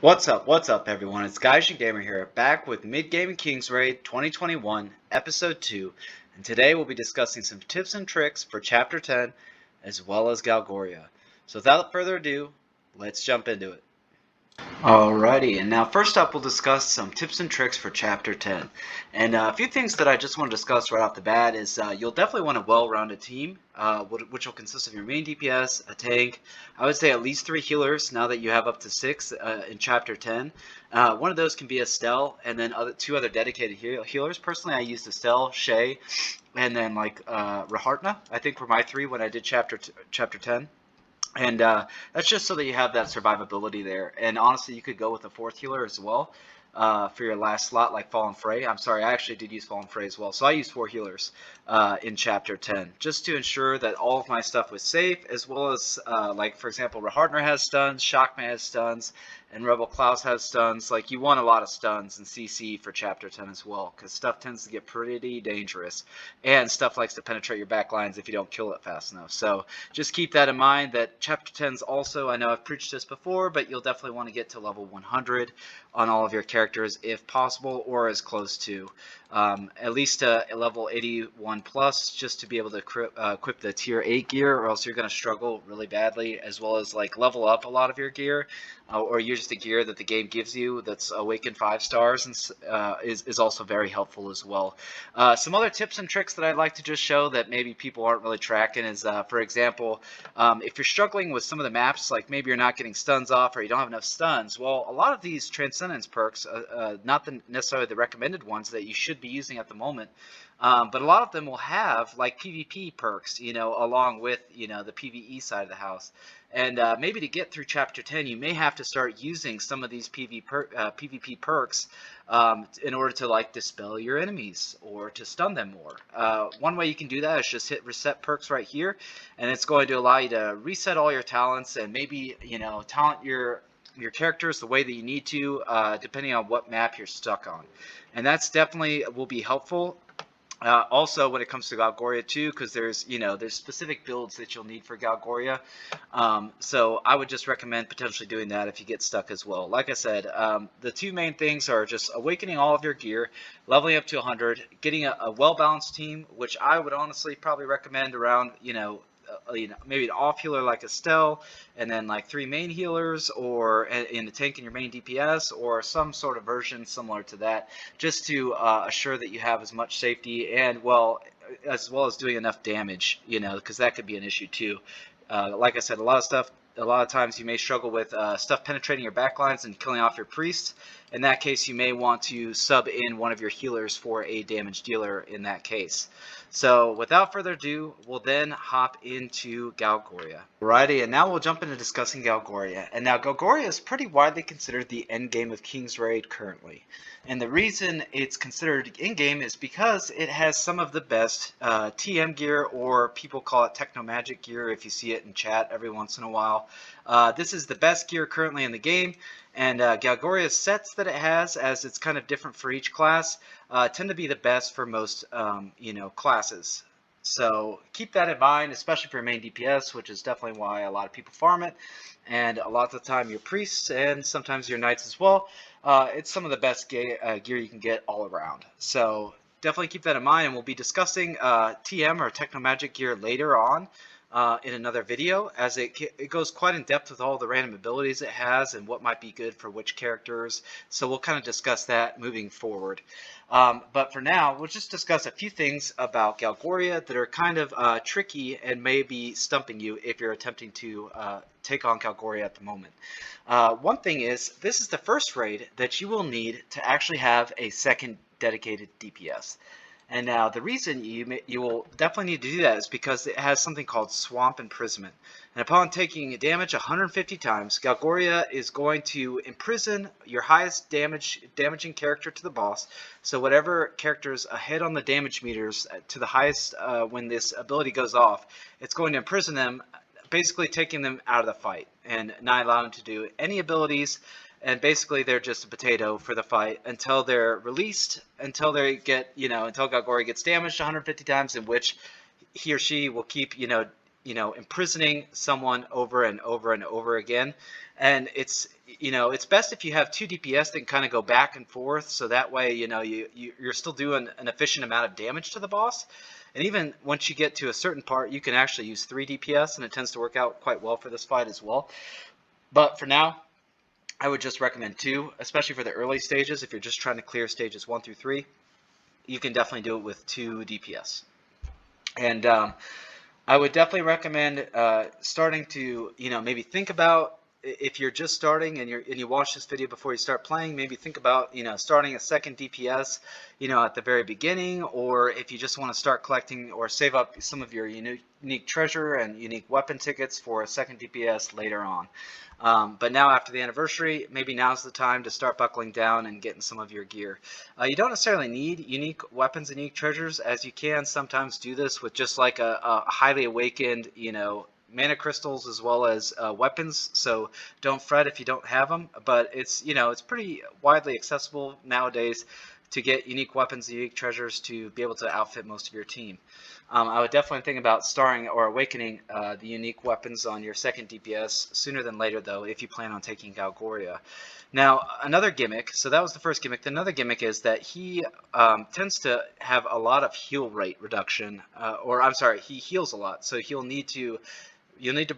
What's up, everyone? It's Gaijin Gamer here, back with Mid-Game Kings Raid 2021, Episode 2, and today we'll be discussing some tips and tricks for Chapter 10, as well as Galgoria. So without further ado, let's jump into it. Alrighty, and now first up we'll discuss some tips and tricks for Chapter 10. And a few things that I just want to discuss right off the bat is you'll definitely want a well-rounded team, which will consist of your main DPS, a tank, I would say at least 3 healers now that you have up to 6 in Chapter 10. One of those can be Estelle, and then two other dedicated healers. Personally, I used Estelle, Shay, and then Rahartna, I think were my 3 when I did Chapter 10. And that's just so that you have that survivability there. And honestly, you could go with a 4th healer as well for your last slot, like Fallen Frey. I'm sorry, I actually did use Fallen Frey as well. So I used 4 healers in Chapter 10, just to ensure that all of my stuff was safe, as well as, like, for example, Rahartner has stuns, Shockman has stuns, and Rebel Klaus has stuns. Like, you want a lot of stuns in CC for Chapter 10 as well, because stuff tends to get pretty dangerous, and stuff likes to penetrate your backlines if you don't kill it fast enough. So just keep that in mind, that Chapter 10 is also, I know I've preached this before, but you'll definitely want to get to level 100 on all of your characters if possible, or as close to. At least a level 81 plus, just to be able to equip the tier 8 gear, or else you're going to struggle really badly, as well as like level up a lot of your gear, or use the gear that the game gives you that's awakened 5 stars, and is also very helpful as well. Some other tips and tricks that I'd like to just show that maybe people aren't really tracking is, for example, if you're struggling with some of the maps, like maybe you're not getting stuns off or you don't have enough stuns, well, a lot of these Transcendence perks, not necessarily the recommended ones that you should be using at the moment, but a lot of them will have like PvP perks, along with, the PvE side of the house. And maybe to get through Chapter 10, you may have to start using some of these PvP perks in order to like dispel your enemies or to stun them more. One way you can do that is just hit reset perks right here, and it's going to allow you to reset all your talents and maybe talent your characters the way that you need to, depending on what map you're stuck on. And that's definitely will be helpful. Also, when it comes to Galgoria too, because there's specific builds that you'll need for Galgoria. So I would just recommend potentially doing that if you get stuck as well. Like I said, the 2 main things are just awakening all of your gear, leveling up to 100, getting a well-balanced team, which I would honestly probably recommend around, maybe an off healer like Estelle, and then like 3 main healers, or in the tank in your main DPS, or some sort of version similar to that, just to assure that you have as much safety and as well as doing enough damage, because that could be an issue too. Like I said, a lot of times you may struggle with stuff penetrating your backlines and killing off your priests. In that case, you may want to sub in one of your healers for a damage dealer in that case. So without further ado, we'll then hop into Galgoria. Alrighty, and now we'll jump into discussing Galgoria. And now Galgoria is pretty widely considered the endgame of King's Raid currently. And the reason it's considered in-game is because it has some of the best TM gear, or people call it Techno-Magic gear if you see it in chat every once in a while. This is the best gear currently in the game, and Galgoria's sets that it has, as it's kind of different for each class, tend to be the best for most classes. So keep that in mind, especially for your main DPS, which is definitely why a lot of people farm it. And a lot of the time your priests and sometimes your knights as well. It's some of the best gear you can get all around. So definitely keep that in mind, and we'll be discussing TM or Techno-Magic gear later on in another video, as it goes quite in depth with all the random abilities it has and what might be good for which characters. So we'll kind of discuss that moving forward. But for now, we'll just discuss a few things about Galgoria that are kind of tricky and may be stumping you if you're attempting to take on Galgoria at the moment. One thing is, this is the first raid that you will need to actually have a second dedicated DPS. And now the reason you will definitely need to do that is because it has something called Swamp Imprisonment. And upon taking damage 150 times, Galgoria is going to imprison your highest damaging character to the boss. So whatever character's ahead on the damage meters to the highest when this ability goes off, it's going to imprison them, basically taking them out of the fight and not allowing them to do any abilities. And basically they're just a potato for the fight until they're released, until they get, until Galgoria gets damaged 150 times, in which he or she will keep, imprisoning someone over and over and over again. And it's best if you have two DPS that can kind of go back and forth, so that way you're still doing an efficient amount of damage to the boss. And even once you get to a certain part, you can actually use 3 DPS, and it tends to work out quite well for this fight as well. But for now, I would just recommend 2, especially for the early stages. If you're just trying to clear stages 1 through 3, you can definitely do it with 2 DPS. And I would definitely recommend starting to, maybe think about, if you're just starting and you watch this video before you start playing, maybe think about, starting a second DPS, at the very beginning, or if you just want to start collecting or save up some of your unique treasure and unique weapon tickets for a second DPS later on. But now after the anniversary, maybe now's the time to start buckling down and getting some of your gear. You don't necessarily need unique weapons and unique treasures, as you can sometimes do this with just like a highly awakened, mana crystals as well as weapons. So don't fret if you don't have them, but it's it's pretty widely accessible nowadays to get unique weapons and unique treasures to be able to outfit most of your team. I would definitely think about starring or awakening the unique weapons on your second DPS sooner than later, though, if you plan on taking Galgoria. Now, another gimmick, so that was the first gimmick. Another gimmick is that he tends to have a lot of heal rate reduction, or I'm sorry, he heals a lot, so you'll need to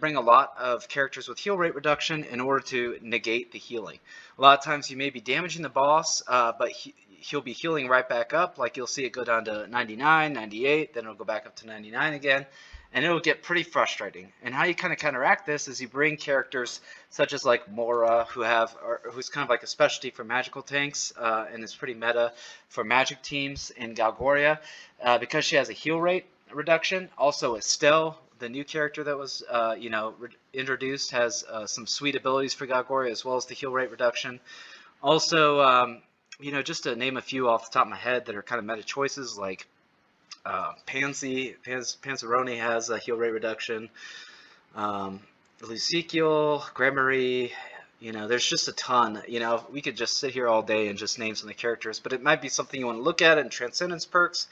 bring a lot of characters with heal rate reduction in order to negate the healing. A lot of times you may be damaging the boss, but he'll be healing right back up. Like you'll see it go down to 99, 98, then it'll go back up to 99 again, and it'll get pretty frustrating. And how you kind of counteract this is you bring characters such as like Mora, who's kind of like a specialty for magical tanks, and is pretty meta for magic teams in Galgoria, because she has a heal rate reduction. Also Estelle, the new character that was introduced, has some sweet abilities for Galgoria as well as the heal rate reduction. Also, just to name a few off the top of my head that are kind of meta choices, like Panzeroni has a heal rate reduction. Lucikiel, Gremory, there's just a ton. We could just sit here all day and just name some of the characters, but it might be something you want to look at in Transcendence perks,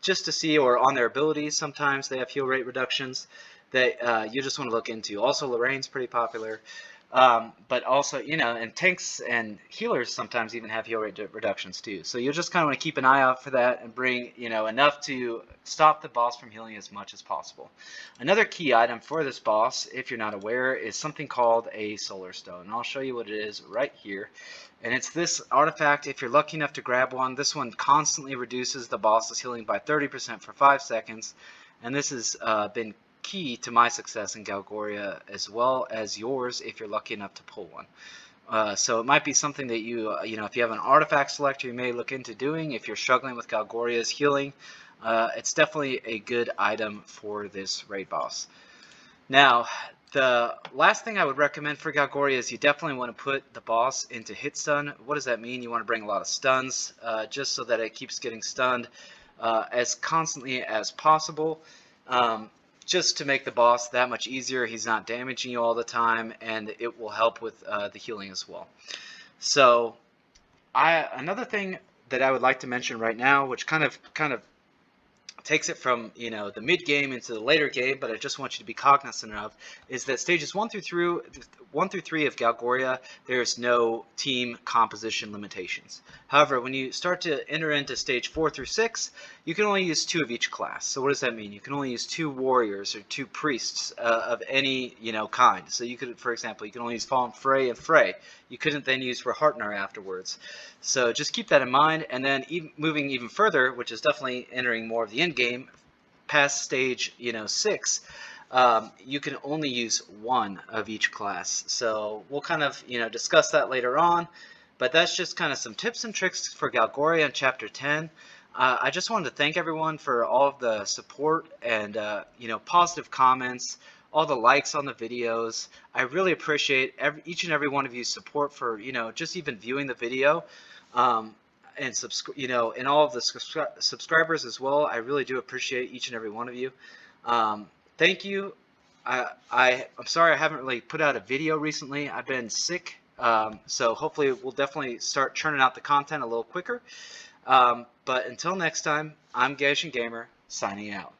just to see, or on their abilities. Sometimes they have heal rate reductions that you just want to look into. Also, Lorraine's pretty popular. But also, and tanks and healers sometimes even have heal rate reductions too. So you just kind of want to keep an eye out for that and bring, enough to stop the boss from healing as much as possible. Another key item for this boss, if you're not aware, is something called a Solar Stone. And I'll show you what it is right here. And it's this artifact. If you're lucky enough to grab one, this one constantly reduces the boss's healing by 30% for 5 seconds. And this has been key to my success in Galgoria, as well as yours if you're lucky enough to pull one. So it might be something that if you have an artifact selector, you may look into doing. If you're struggling with Galgoria's healing, it's definitely a good item for this raid boss. Now, the last thing I would recommend for Galgoria is you definitely want to put the boss into hit stun. What does that mean? You want to bring a lot of stuns, just so that it keeps getting stunned as constantly as possible. Just to make the boss that much easier. He's not damaging you all the time, and it will help with the healing as well. So another thing that I would like to mention right now, which kind of takes it from the mid game into the later game, but I just want you to be cognizant of, is that stages 1 through 3 of Galgoria, there's no team composition limitations. However, when you start to enter into stage 4 through 6, you can only use 2 of each class. So what does that mean? You can only use 2 warriors or 2 priests of any kind. So you could, for example, you can only use Fallen Frey and Frey. You couldn't then use for Hartner afterwards. So just keep that in mind. And then moving even further, which is definitely entering more of the end game, past stage 6, you can only use 1 of each class. So we'll kind of discuss that later on. But that's just kind of some tips and tricks for Galgoria in Chapter 10. I just wanted to thank everyone for all of the support and positive comments, all the likes on the videos. I really appreciate each and every one of you support for just even viewing the video, and and all of the subscribers as well. I really do appreciate each and every one of you. Thank you. I'm sorry I haven't really put out a video recently. I've been sick. So hopefully we'll definitely start churning out the content a little quicker. But until next time, I'm Gaijin Gamer, signing out.